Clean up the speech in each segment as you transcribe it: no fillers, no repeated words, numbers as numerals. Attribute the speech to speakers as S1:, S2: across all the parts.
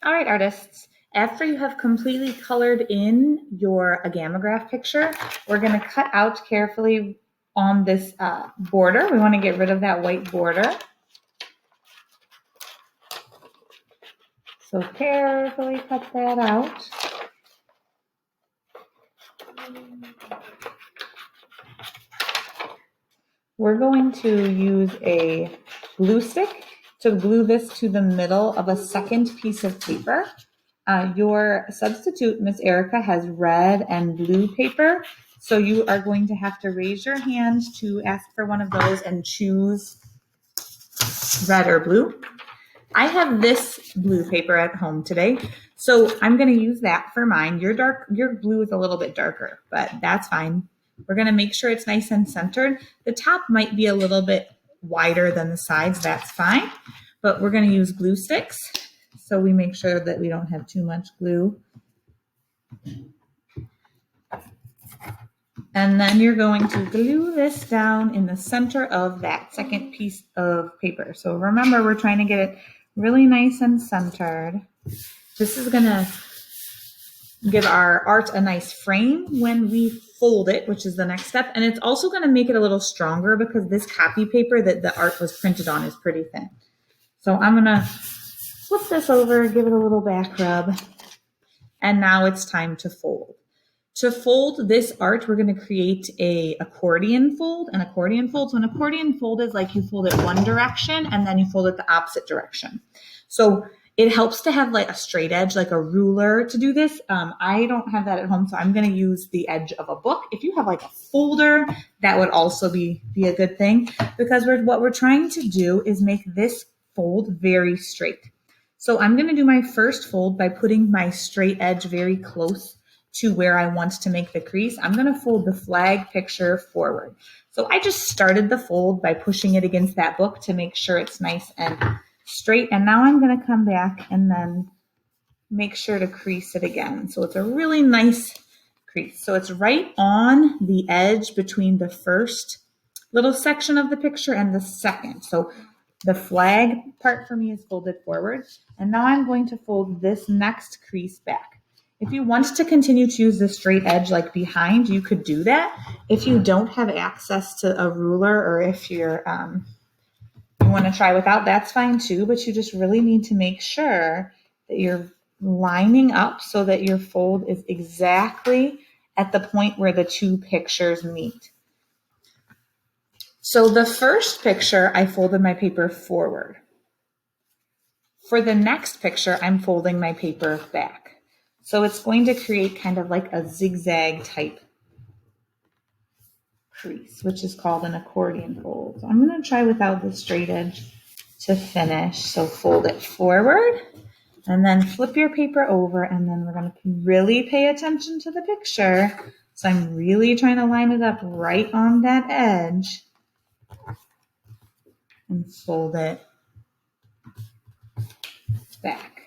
S1: All right, artists, after you have completely colored in your Agamograph picture, we're going to cut out carefully on this border. We want to get rid of that white border. So carefully cut that out. We're going to use a glue stick to glue this to the middle of a second piece of paper. Your substitute, Miss Erica, has red and blue paper, so you are going to have to raise your hand to ask for one of those and choose red or blue. I have this blue paper at home today, so I'm going to use that for mine. Your blue is a little bit darker, but that's fine. We're going to make sure it's nice and centered. The top might be a little bit wider than the sides. That's fine, but we're going to use glue sticks, so we make sure that we don't have too much glue. And then you're going to glue this down in the center of that second piece of paper. So remember, we're trying to get it really nice and centered. This is going to give our art a nice frame when we fold it, which is the next step. And it's also going to make it a little stronger because this copy paper that the art was printed on is pretty thin. So I'm going to flip this over, give it a little back rub. And now it's time to fold. To fold this art, we're going to create an accordion fold. So an accordion fold is like you fold it one direction and then you fold it the opposite direction. So it helps to have like a straight edge, like a ruler to do this. I don't have that at home, so I'm going to use the edge of a book. If you have like a folder, that would also be a good thing, because what we're trying to do is make this fold very straight. So I'm going to do my first fold by putting my straight edge very close to where I want to make the crease. I'm going to fold the flag picture forward. So I just started the fold by pushing it against that book to make sure it's nice and straight. And now I'm going to come back and then make sure to crease it again. So it's a really nice crease. So it's right on the edge between the first little section of the picture and the second. So the flag part for me is folded forward. And now I'm going to fold this next crease back. If you want to continue to use the straight edge like behind, you could do that. If you don't have access to a ruler, or if you're you want to try without, that's fine too, but you just really need to make sure that you're lining up so that your fold is exactly at the point where the two pictures meet. So the first picture, I folded my paper forward. For the next picture, I'm folding my paper back. So it's going to create kind of like a zigzag type crease, which is called an accordion fold. So I'm going to try without the straight edge to finish. So fold it forward and then flip your paper over, and then we're going to really pay attention to the picture. So I'm really trying to line it up right on that edge and fold it back.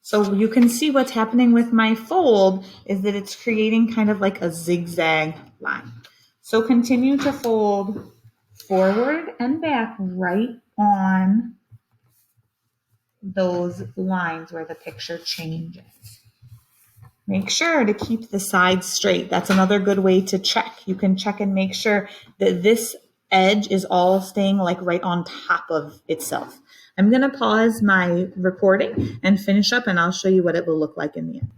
S1: So you can see what's happening with my fold is that it's creating kind of like a zigzag line. So continue to fold forward and back right on those lines where the picture changes. Make sure to keep the sides straight. That's another good way to check. You can check and make sure that this edge is all staying like right on top of itself. I'm going to pause my recording and finish up, and I'll show you what it will look like in the end.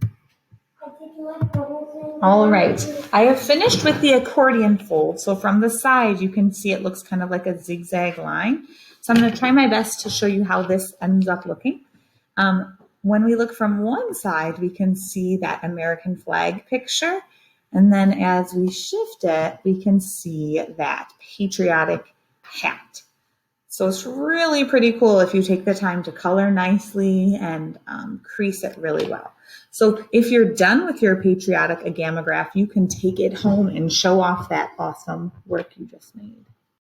S1: All right, I have finished with the accordion fold. So from the side, you can see it looks kind of like a zigzag line. So I'm going to try my best to show you how this ends up looking. When we look from one side, we can see that American flag picture. And then as we shift it, we can see that patriotic hat. So it's really pretty cool if you take the time to color nicely and crease it really well. So if you're done with your patriotic Agamograph, you can take it home and show off that awesome work you just made.